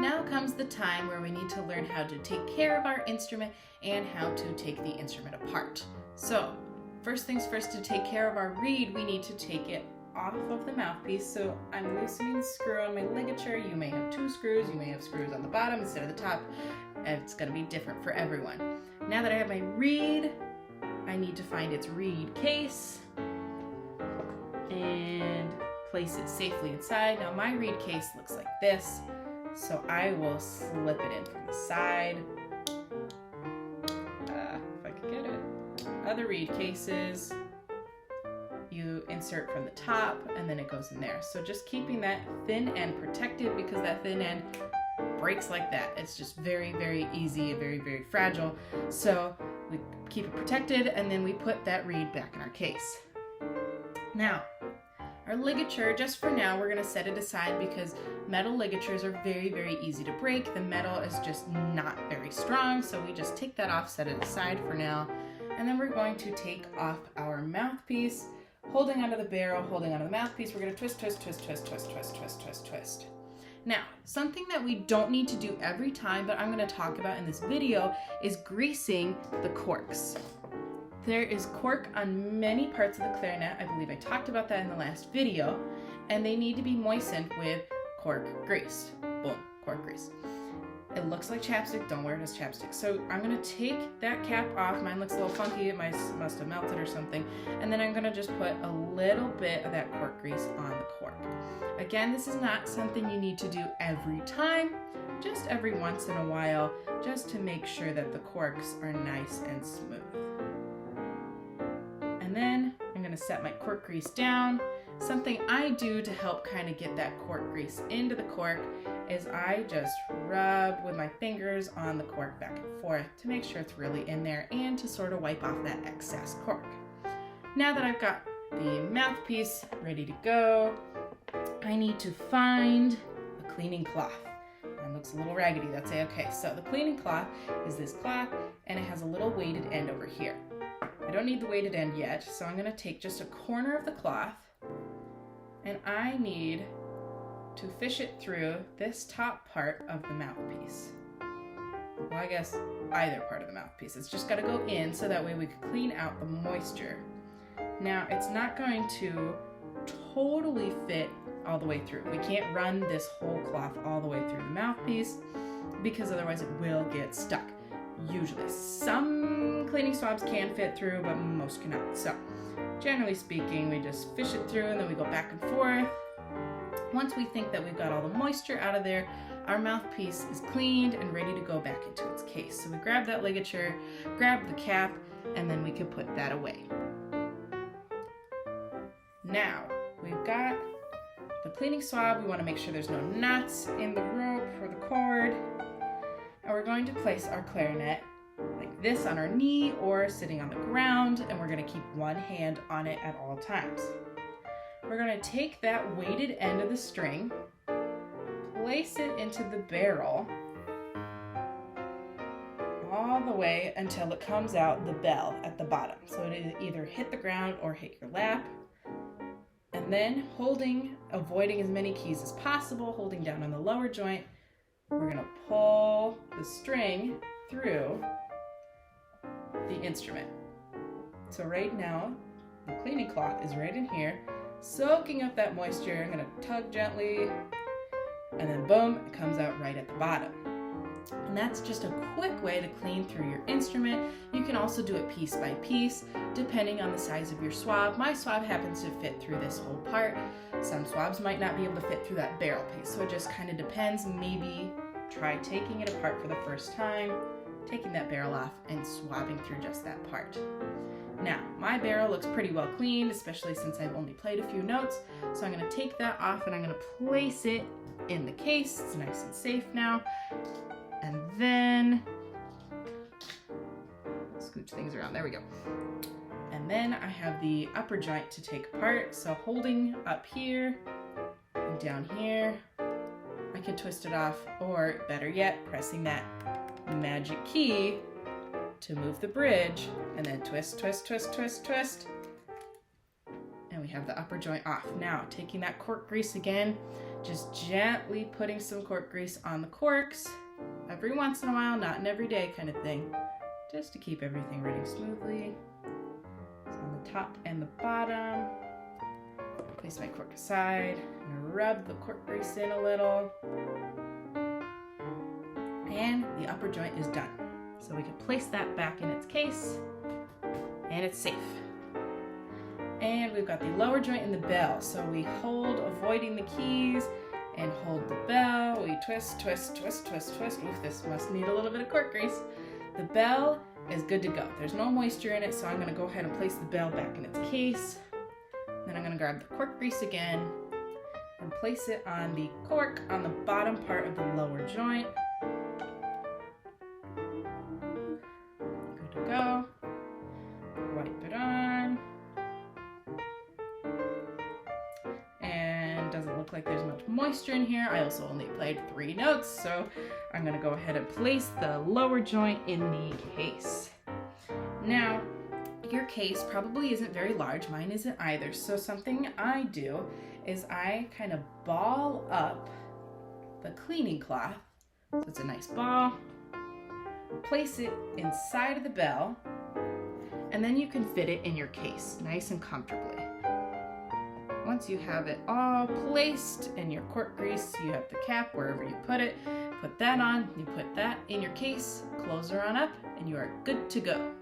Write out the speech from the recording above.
Now comes the time where we need to learn how to take care of our instrument and how to take the instrument apart. So, first things first, to take care of our reed, we need to take it off of the mouthpiece. So I'm loosening the screw on my ligature. You may have 2 screws, you may have screws on the bottom instead of the top. It's going to be different for everyone. Now that I have my reed, I need to find its reed case and place it safely inside. Now my reed case looks like this, so I will slip it in from the side. If I can get it. Other reed cases, you insert from the top and then it goes in there. So just keeping that thin end protected, because that thin end breaks like that. It's just very, very easy and very, very fragile. So we keep it protected and then we put that reed back in our case. Now, our ligature, just for now, we're gonna set it aside because metal ligatures are very, very easy to break. The metal is just not very strong, so we just take that off, set it aside for now. And then we're going to take off our mouthpiece, holding onto the barrel, holding onto the mouthpiece. We're gonna twist, twist, twist, twist, twist, twist, twist, twist, twist. Now, something that we don't need to do every time, but I'm gonna talk about in this video, is greasing the corks. There is cork on many parts of the clarinet. I believe I talked about that in the last video, and they need to be moistened with cork grease. Boom, cork grease. It looks like chapstick, don't wear it as chapstick. So I'm gonna take that cap off. Mine looks a little funky, it must have melted or something. And then I'm gonna just put a little bit of that cork grease on the cork. Again, this is not something you need to do every time, just every once in a while, just to make sure that the corks are nice and smooth. And then I'm gonna set my cork grease down. Something I do to help kind of get that cork grease into the cork is I just rub with my fingers on the cork back and forth to make sure it's really in there and to sort of wipe off that excess cork. Now that I've got the mouthpiece ready to go, I need to find a cleaning cloth. Mine looks a little raggedy, that's okay. So the cleaning cloth is this cloth and it has a little weighted end over here. I don't need the weighted end yet, so I'm gonna take just a corner of the cloth and I need to fish it through this top part of the mouthpiece. Well, I guess either part of the mouthpiece. It's just gotta go in so that way we can clean out the moisture. Now, it's not going to totally fit all the way through. We can't run this whole cloth all the way through the mouthpiece because otherwise it will get stuck. Usually. Some cleaning swabs can fit through, but most cannot. So, generally speaking, we just fish it through and then we go back and forth. Once we think that we've got all the moisture out of there, our mouthpiece is cleaned and ready to go back into its case. So we grab that ligature, grab the cap, and then we can put that away. Now, we've got the cleaning swab. We want to make sure there's no knots in the rope or the cord. And we're going to place our clarinet like this on our knee or sitting on the ground, and we're going to keep one hand on it at all times. We're going to take that weighted end of the string, place it into the barrel all the way until it comes out the bell at the bottom. So it either hit the ground or hit your lap. And then avoiding as many keys as possible, holding down on the lower joint, we're going to pull the string through the instrument. So right now, the cleaning cloth is right in here, soaking up that moisture. I'm going to tug gently, and then boom, it comes out right at the bottom. And that's just a quick way to clean through your instrument. You can also do it piece by piece, depending on the size of your swab. My swab happens to fit through this whole part. Some swabs might not be able to fit through that barrel piece, so it just kind of depends. Maybe try taking it apart for the first time, taking that barrel off, and swabbing through just that part. Now, my barrel looks pretty well cleaned, especially since I've only played a few notes. So I'm going to take that off and I'm going to place it in the case. It's nice and safe now. And then, scooch things around, there we go. And then I have the upper joint to take apart. So holding up here and down here, I can twist it off, or better yet, pressing that magic key to move the bridge, and then twist, twist, twist, twist, twist. And we have the upper joint off. Now, taking that cork grease again, just gently putting some cork grease on the corks every once in a while, not an everyday kind of thing, just to keep everything running smoothly. So on the top and the bottom, place my cork aside. I'm gonna rub the cork grease in a little. And the upper joint is done. So we can place that back in its case, and it's safe. And we've got the lower joint in the bell. So we hold, avoiding the keys, and hold the bell. We twist, twist, twist, twist, twist. Oof, this must need a little bit of cork grease. The bell is good to go. There's no moisture in it, so I'm gonna go ahead and place the bell back in its case. Then I'm gonna grab the cork grease again and place it on the cork on the bottom part of the lower joint. Good to go. Wipe it on. And doesn't look like there's much moisture in here. I also only played 3 notes, so I'm gonna go ahead and place the lower joint in the case. Now, your case probably isn't very large. Mine isn't either. So something I do is I kind of ball up the cleaning cloth. So it's a nice ball. Place it inside of the bell, and then you can fit it in your case nice and comfortably. Once you have it all placed in your cork grease, you have the cap wherever you put it, put that on, you put that in your case, close her on up, and you are good to go.